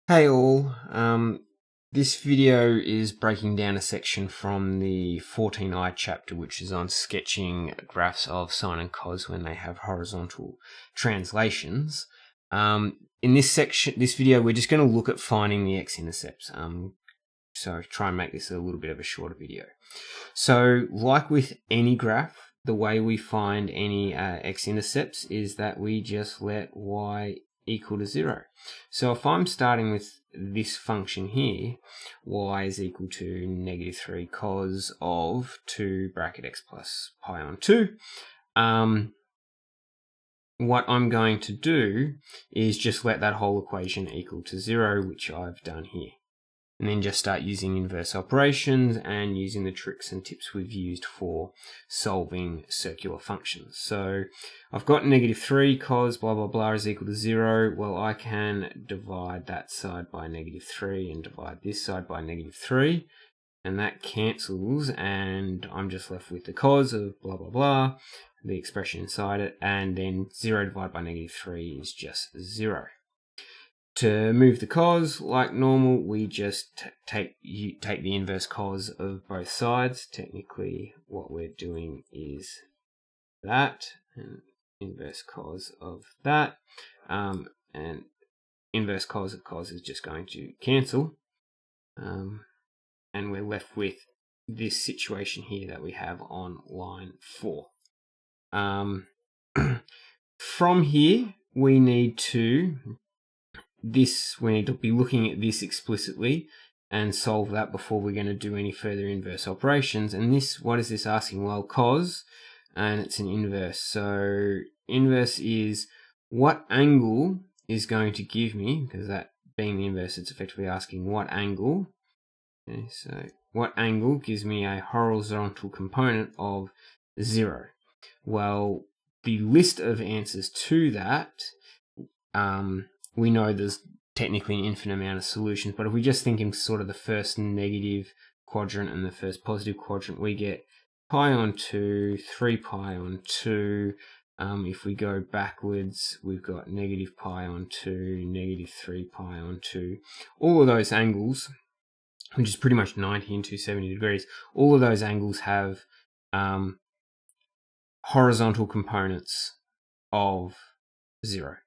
Hey all, this video is breaking down a section from the X14i chapter, which is on sketching graphs of sine and cos when they have horizontal translations. In this video, we're just going to look at finding the x-intercepts. So try and make this a little bit of a shorter video. So like with any graph, the way we find any x-intercepts is that we just let y equal to 0. So if I'm starting with this function here, y is equal to -3 cos of 2 bracket x plus pi on 2, what I'm going to do is just let that whole equation equal to 0, which I've done here. And then just start using inverse operations and using the tricks and tips we've used for solving circular functions. So I've got -3 cos blah blah blah is equal to 0. Well, I can divide that side by -3 and divide this side by -3, and that cancels, and I'm just left with the cos of blah blah blah, the expression inside it, and then 0 divided by -3 is just 0. To move the cos, like normal, we just take the inverse cos of both sides. Technically, what we're doing is that, and inverse cos of that, and inverse cos of cos is just going to cancel, and we're left with this situation here that we have on line 4. From here, we need to be looking at this explicitly and solve that before we're going to do any further inverse operations. And this, what is this asking? Well, cos, and it's an inverse. So inverse is what angle is going to give me, because that being the inverse, it's effectively asking what angle. Okay, so what angle gives me a horizontal component of 0? Well, the list of answers to that, we know there's technically an infinite amount of solutions, but if we just think in sort of the first negative quadrant and the first positive quadrant, we get pi on 2, 3 pi on 2. If we go backwards, we've got -pi on 2, -3 pi on 2. All of those angles, which is pretty much 90 and 270 degrees, all of those angles have horizontal components of 0.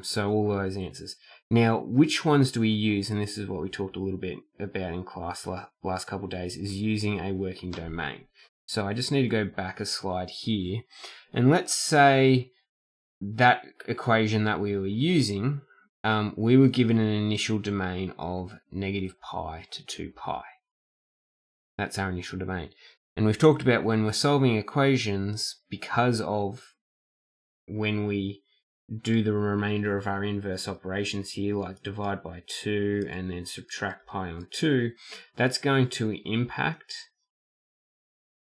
So all those answers. Now, which ones do we use? And this is what we talked a little bit about in class last couple of days, is using a working domain. So I just need to go back a slide here. And let's say that equation that we were using, we were given an initial domain of -pi to 2 pi. That's our initial domain. And we've talked about when we're solving equations, because of when we do the remainder of our inverse operations here, like divide by 2 and then subtract pi on 2, that's going to impact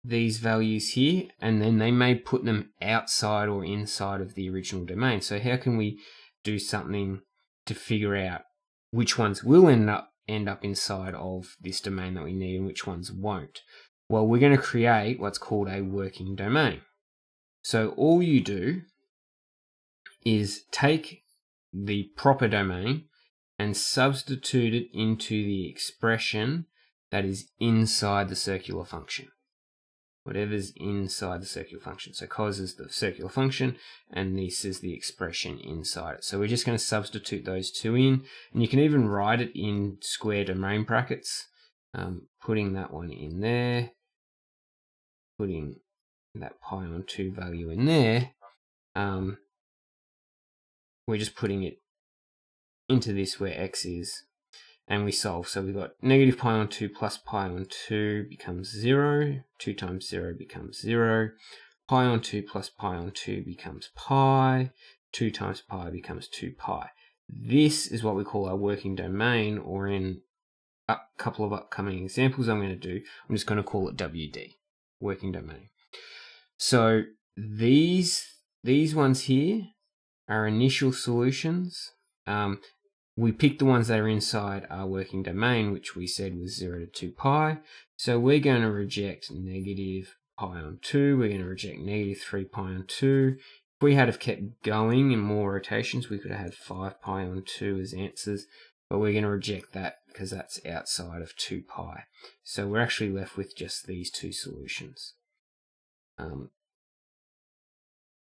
these values here, and then they may put them outside or inside of the original domain. So how can we do something to figure out which ones will end up inside of this domain that we need and which ones won't? Well, we're going to create what's called a working domain. So all you do is take the proper domain and substitute it into the expression that is inside the circular function. Whatever's inside the circular function. So cos is the circular function, and this is the expression inside it. So we're just going to substitute those two in, and you can even write it in square domain brackets, putting that one in there, putting that pi on 2 value in there. We're just putting it into this where x is, and we solve. So we've got -pi on 2 plus pi on 2 becomes 0. 2 times 0 becomes 0. Pi on 2 plus pi on 2 becomes pi. 2 times pi becomes 2 pi. This is what we call our working domain, or in a couple of upcoming examples I'm going to do, I'm just going to call it WD, working domain. So these ones here our initial solutions. We picked the ones that are inside our working domain, which we said was 0 to 2 pi. So we're going to reject -pi on 2. We're going to reject -3 pi on 2. If we had have kept going in more rotations, we could have had 5 pi on 2 as answers. but we're going to reject that because that's outside of 2 pi. So we're actually left with just these two solutions.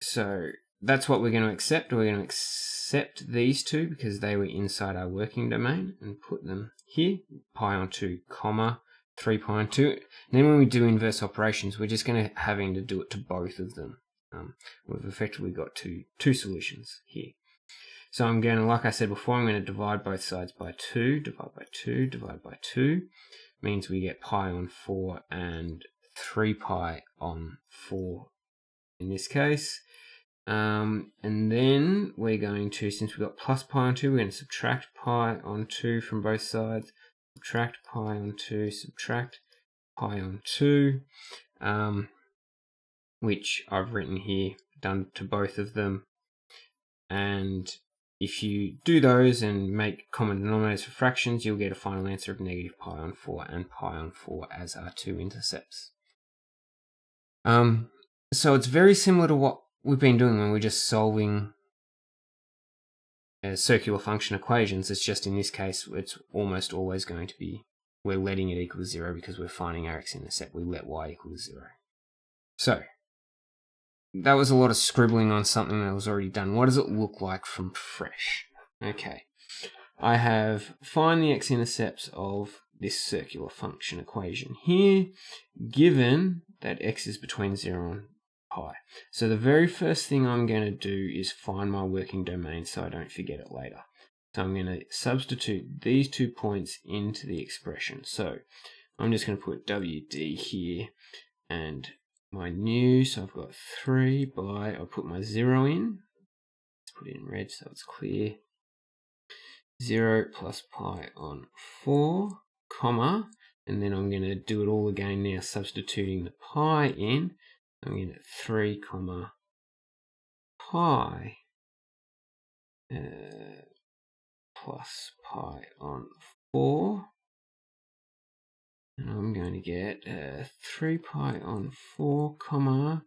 So that's what we're going to accept. We're going to accept these two because they were inside our working domain and put them here, pi on 2, comma, 3 pi on 2. And then when we do inverse operations, we're just going to having to do it to both of them. We've effectively got two solutions here. So I'm going to, like I said before, I'm going to divide both sides by 2, divide by 2, divide by 2. Means we get pi on 4 and 3 pi on 4 in this case. And then we're going to, since we've got plus pi on 2, we're going to subtract pi on 2 from both sides. Subtract pi on 2, subtract pi on 2, which I've written here, done to both of them. And if you do those and make common denominators for fractions, you'll get a final answer of negative pi on 4 and pi on 4 as our two intercepts. So it's very similar to what we've been doing when we're just solving circular function equations. It's just in this case, it's almost always going to be, we're letting it equal 0 because we're finding our x-intercept. We let y equal 0. So that was a lot of scribbling on something that was already done. What does it look like from fresh? Okay, I have find the x-intercepts of this circular function equation here, given that x is between 0 and pi. So the very first thing I'm going to do is find my working domain so I don't forget it later. So I'm going to substitute these 2 points into the expression. So I'm just going to put WD here and my new, so I've got 3 by, I'll put my 0 in, let's put it in red so it's clear, 0 plus pi on 4, comma, and then I'm going to do it all again now, substituting the pi in. I'm going to 3 comma pi plus pi on 4. And I'm going to get 3 pi on 4 comma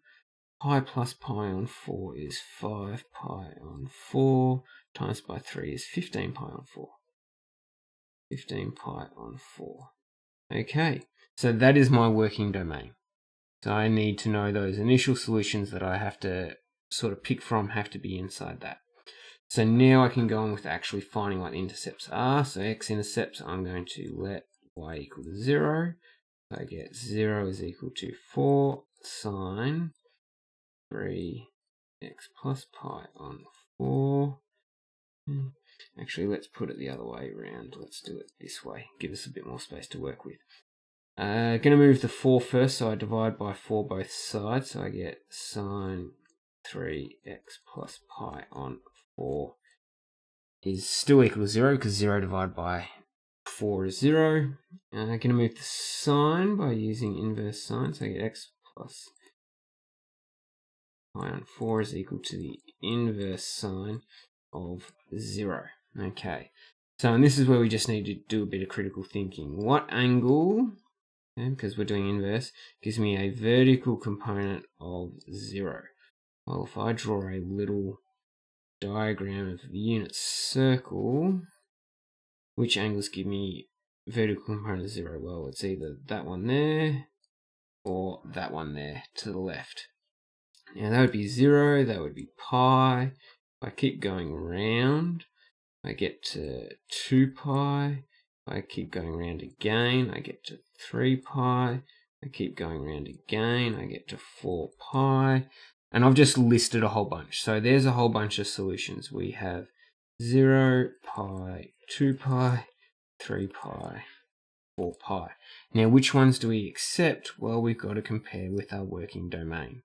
pi plus pi on 4 is 5 pi on 4 times by 3 is 15 pi on 4. 15 pi on 4. Okay, so that is my working domain. So I need to know those initial solutions that I have to sort of pick from have to be inside that. So now I can go on with actually finding what the intercepts are. So x-intercepts, I'm going to let y equal to 0. So I get 0 is equal to 4 sine 3 x plus pi on 4. Actually, let's put it the other way around. Let's do it this way. Give us a bit more space to work with. Going to move the 4 first, so I divide by 4 both sides. So I get sine 3x plus pi on 4 is still equal to 0 because 0 divided by 4 is 0. I'm going to move the sign by using inverse sine. So I get x plus pi on 4 is equal to the inverse sine of 0. Okay, so and this is where we just need to do a bit of critical thinking. What angle, because we're doing inverse, gives me a vertical component of 0? Well, if I draw a little diagram of the unit circle, which angles give me vertical component of 0? Well, it's either that one there or that one there to the left. Now that would be 0, that would be pi. If I keep going around, I get to 2 pi. If I keep going around again, I get to 3 pi. I keep going around again, I get to 4 pi. And I've just listed a whole bunch. So there's a whole bunch of solutions. We have 0, pi, 2 pi, 3 pi, 4 pi. Now, which ones do we accept? Well, we've got to compare with our working domain.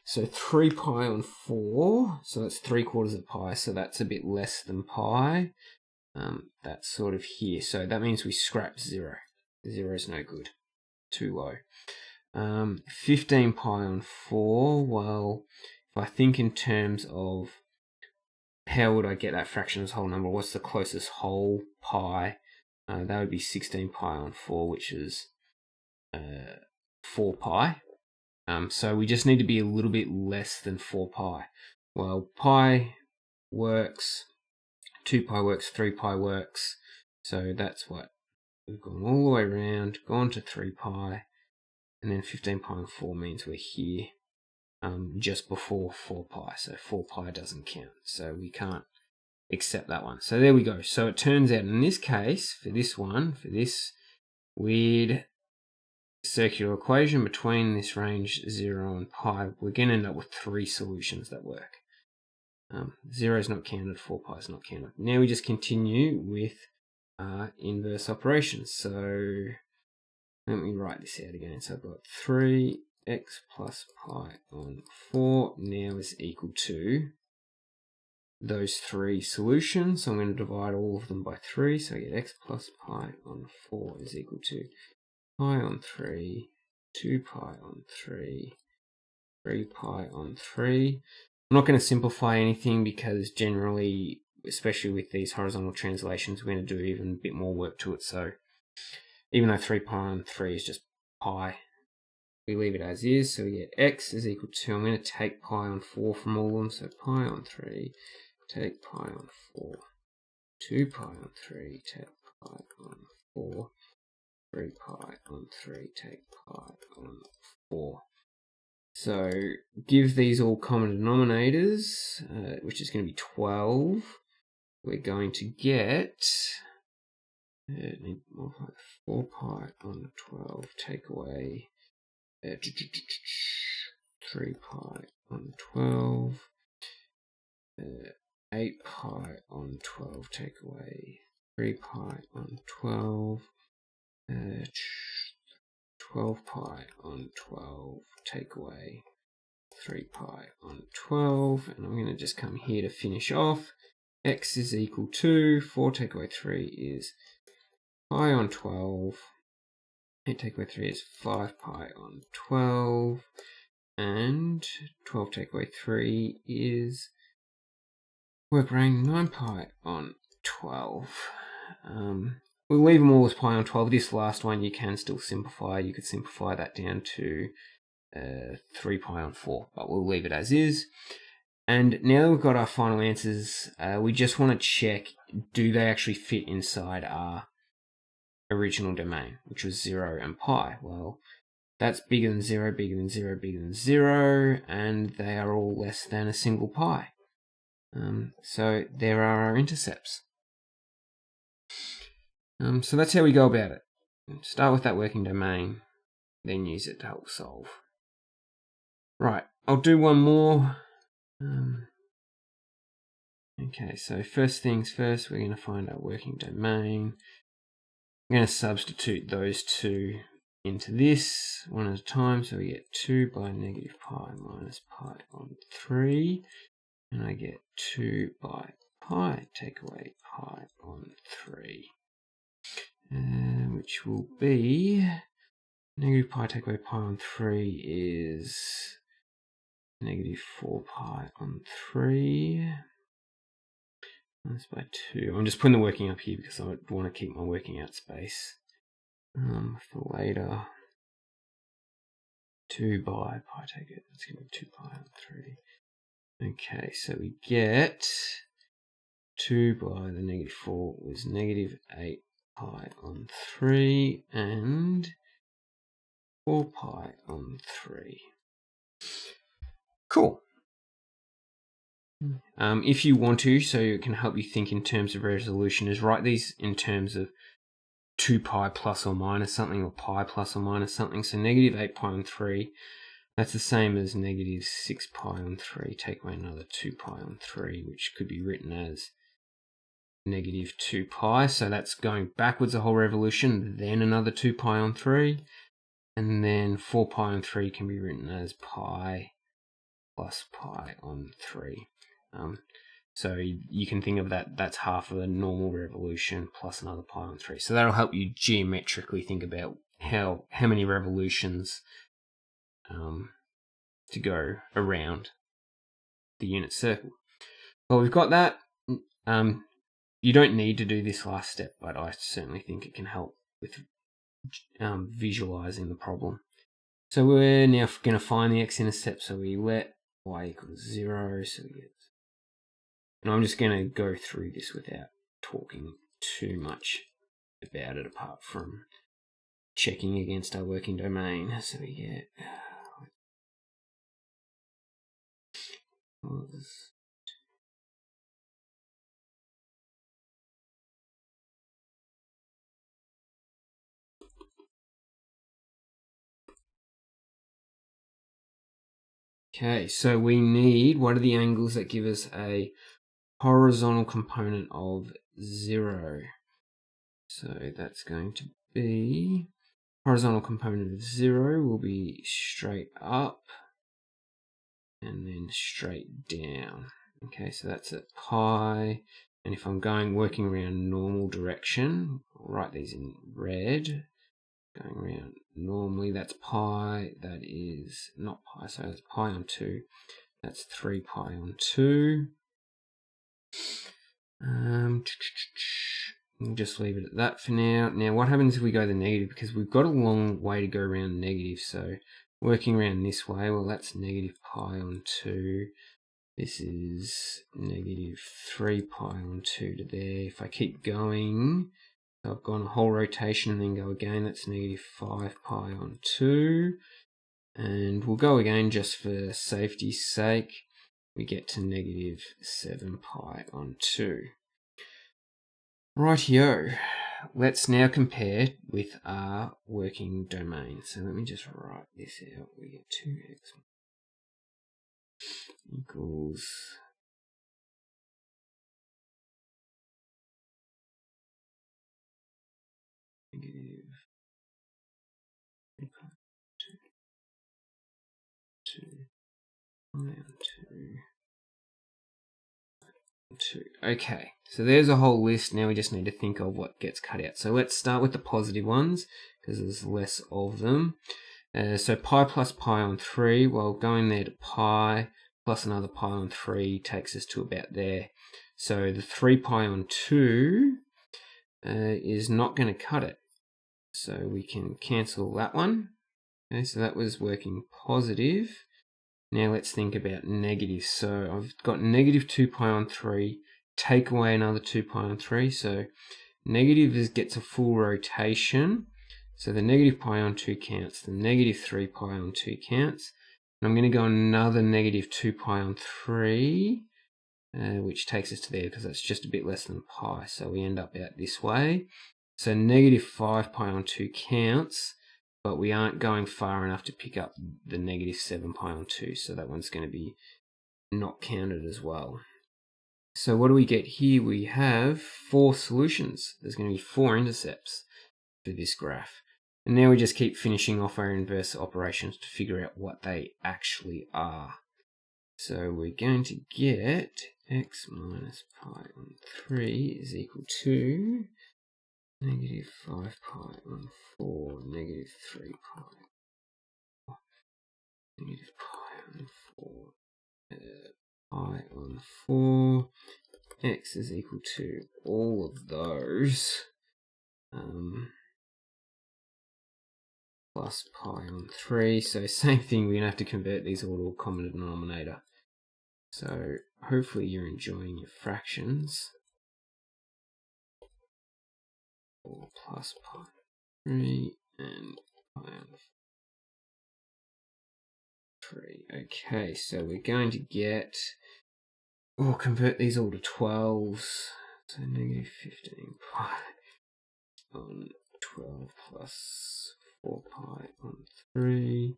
So 3 pi on 4, so that's 3/4 of pi, so that's a bit less than pi. That's sort of here, so that means we scrap 0. 0 is no good, too low. 15 pi on 4, well, if I think in terms of how would I get that fraction as a whole number, what's the closest whole pi? That would be 16 pi on 4, which is 4 pi. So we just need to be a little bit less than 4 pi. Well, pi works 2 pi works, 3 pi works. So that's what we've gone all the way around, gone to 3 pi, and then 15 pi and 4 means we're here just before 4 pi. So 4 pi doesn't count. So we can't accept that one. So there we go. So it turns out in this case, for this weird circular equation between this range 0 and pi, we're going to end up with 3 solutions that work. 0 is not counted, 4 pi is not counted. Now we just continue with inverse operations. So let me write this out again. So I've got 3x plus pi on 4 now is equal to those 3 solutions. So I'm going to divide all of them by 3. So I get x plus pi on 4 is equal to pi on 3, 2 pi on 3, 3 pi on 3. I'm not going to simplify anything because generally, especially with these horizontal translations, we're going to do even a bit more work to it. So even though 3 pi on 3 is just pi, we leave it as is. So we get x is equal to, I'm going to take pi on 4 from all of them. So pi on 3, take pi on 4, 2 pi on 3, take pi on 4, 3 pi on 3, take pi on 4. So give these all common denominators, which is going to be 12. We're going to get 4 pi on 12, take away 3 pi on 12, 8 pi on 12, take away 3 pi on 12, 12 pi on 12, take away 3 pi on 12, and I'm going to just come here to finish off. X is equal to 4 take away 3 is pi on 12, 8 take away 3 is 5 pi on 12, and 12 take away 3 is work range 9 pi on 12. We'll leave them all as pi on 12. This last one you can still simplify. You could simplify that down to 3 pi on 4, but we'll leave it as is. And now that we've got our final answers, we just want to check, do they actually fit inside our original domain, which was 0 and pi? Well, that's bigger than 0, bigger than 0, bigger than 0, and they are all less than a single pi. So there are our intercepts. So that's how we go about it. Start with that working domain, then use it to help solve. Right, I'll do one more. Okay, so first things first, we're going to find our working domain. I'm going to substitute those two into this one at a time. So we get 2 by negative pi minus pi on 3. And I get 2 by pi, take away pi on 3. Which will be negative pi take away pi on 3 is negative 4 pi on 3. That's by 2. I'm just putting the working up here because I want to keep my working out space for later. 2 by pi take it. That's going to be 2 pi on 3. Okay, so we get 2 by the negative 4 was negative 8 pi on 3 and 4 pi on 3. Cool. If you want to, so it can help you think in terms of resolution, is write these in terms of 2 pi plus or minus something, or pi plus or minus something. So negative 8 pi on 3, that's the same as negative 6 pi on 3. Take away another 2 pi on 3, which could be written as negative 2 pi. So that's going backwards a whole revolution, then another 2 pi on 3. And then 4 pi on 3 can be written as pi plus pi on 3. So you can think of that, that's half of a normal revolution plus another pi on 3. So that'll help you geometrically think about how many revolutions to go around the unit circle. Well, we've got that. You don't need to do this last step, but I certainly think it can help with visualizing the problem. So we're now going to find the x-intercept. So we let y equals 0. So we get And I'm just going to go through this without talking too much about it, apart from checking against our working domain. So we get okay, so we need, what are the angles that give us a horizontal component of 0? So that's going to be, horizontal component of 0 will be straight up and then straight down. Okay, so that's at pi, and if I'm working around normal direction, I'll write these in red. Going around normally, that's pi, that is not pi, so that's pi on 2, that's 3 pi on 2. We'll just leave it at that for now. Now what happens if we go the negative, because we've got a long way to go around negative, so working around this way, well that's negative pi on 2, this is negative 3 pi on 2 to there. If I keep going, so I've gone a whole rotation and then go again, that's negative 5 pi on 2. And we'll go again just for safety's sake. We get to negative 7 pi on 2. Rightio. Let's now compare with our working domain. So let me just write this out. We get 2x equals negative 3 pi 2 around 2. Okay, so there's a whole list. Now we just need to think of what gets cut out. So let's start with the positive ones, because there's less of them. So pi plus pi on 3, well, going there to pi plus another pi on 3 takes us to about there. So the 3 pi on 2 is not going to cut it. So we can cancel that one. Okay, so that was working positive. Now let's think about negative. So I've got negative 2 pi on 3, take away another 2 pi on 3. So negative gets a full rotation. So the negative pi on 2 counts, the negative 3 pi on 2 counts. And I'm going to go another negative 2 pi on 3, which takes us to there because that's just a bit less than pi. So we end up out this way. So negative 5 pi on 2 counts, but we aren't going far enough to pick up the negative 7 pi on 2. So that one's going to be not counted as well. So what do we get here? We have 4 solutions. There's going to be 4 intercepts for this graph. And now we just keep finishing off our inverse operations to figure out what they actually are. So we're going to get x minus pi on 3 is equal to negative 5 pi on 4, negative 3 pi, negative pi on 4, pi on 4, x is equal to all of those, plus pi on 3. So same thing, we're going to have to convert these all to a common denominator. So hopefully you're enjoying your fractions. 4 plus pi on 3 and pi on 3. Okay, so we're going to get, we'll convert these all to 12s. So negative 15 pi on 12 plus 4 pi on 3,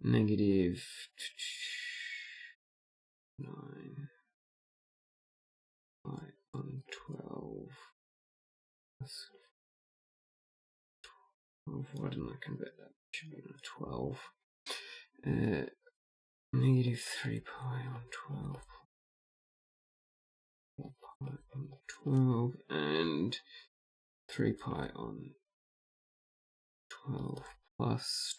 negative 9 pi on 12 plus 12. Why didn't I convert that? It should be on 12. Negative 3 pi on 12, 4 pi on 12, and 3 pi on 12 plus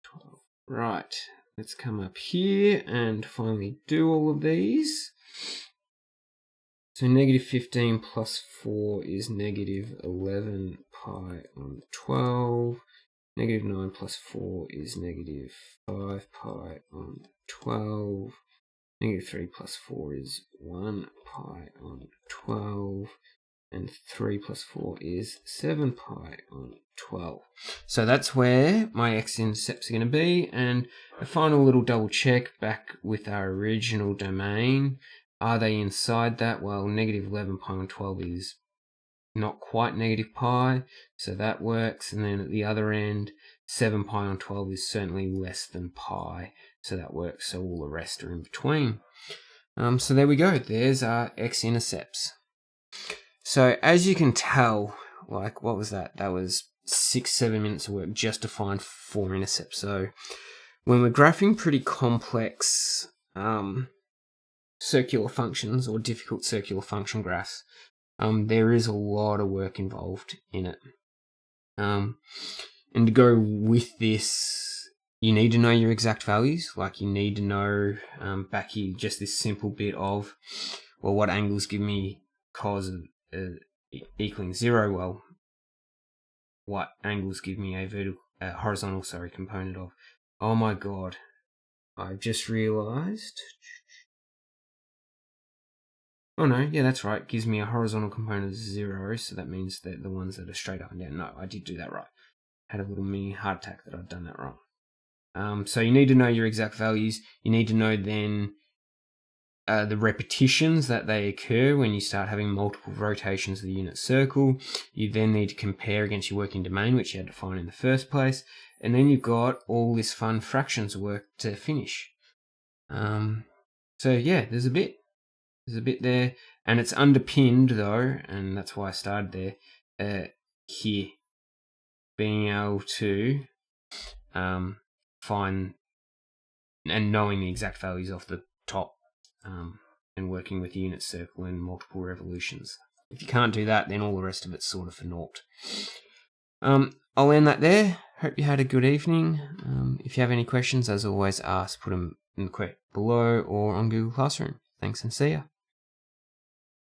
12. Right, let's come up here and finally do all of these. So negative 15 plus 4 is negative 11 pi on 12. Negative 9 plus 4 is negative 5 pi on 12. -3 plus 4 is 1 pi on 12. And 3 plus 4 is 7 pi on 12. So that's where my X-Intercepts are going to be. And a final little double check back with our original domain. Are they inside that? Well, -11 pi on 12 is not quite negative pi, so that works. And then at the other end, 7 pi on 12 is certainly less than pi, so that works. So all the rest are in between. So there we go. There's our X-Intercepts. So as you can tell, like, what was that? That was 6-7 minutes of work just to find 4 intercepts. So when we're graphing pretty complex circular functions or difficult circular function graphs, there is a lot of work involved in it. And to go with this, you need to know your exact values. Like, you need to know back here just this simple bit of, well, what angles give me cos equaling 0? Well, what angles give me a horizontal component of? Oh my god, I've just realized. Oh no, yeah, that's right. It gives me a horizontal component of 0, so that means that the ones that are straight up and down. No, I did do that right. Had a little mini heart attack that I'd done that wrong. So you need to know your exact values. You need to know then the repetitions that they occur when you start having multiple rotations of the unit circle. You then need to compare against your working domain, which you had to find in the first place. And then you've got all this fun fractions work to finish. So yeah, there's a bit there, and it's underpinned though, and that's why I started there, here, being able to find and knowing the exact values off the top, and working with the unit circle and multiple revolutions. If you can't do that, then all the rest of it's sort of for naught. I'll end that there. Hope you had a good evening. If you have any questions, as always, put them in the below or on Google Classroom. Thanks and see ya.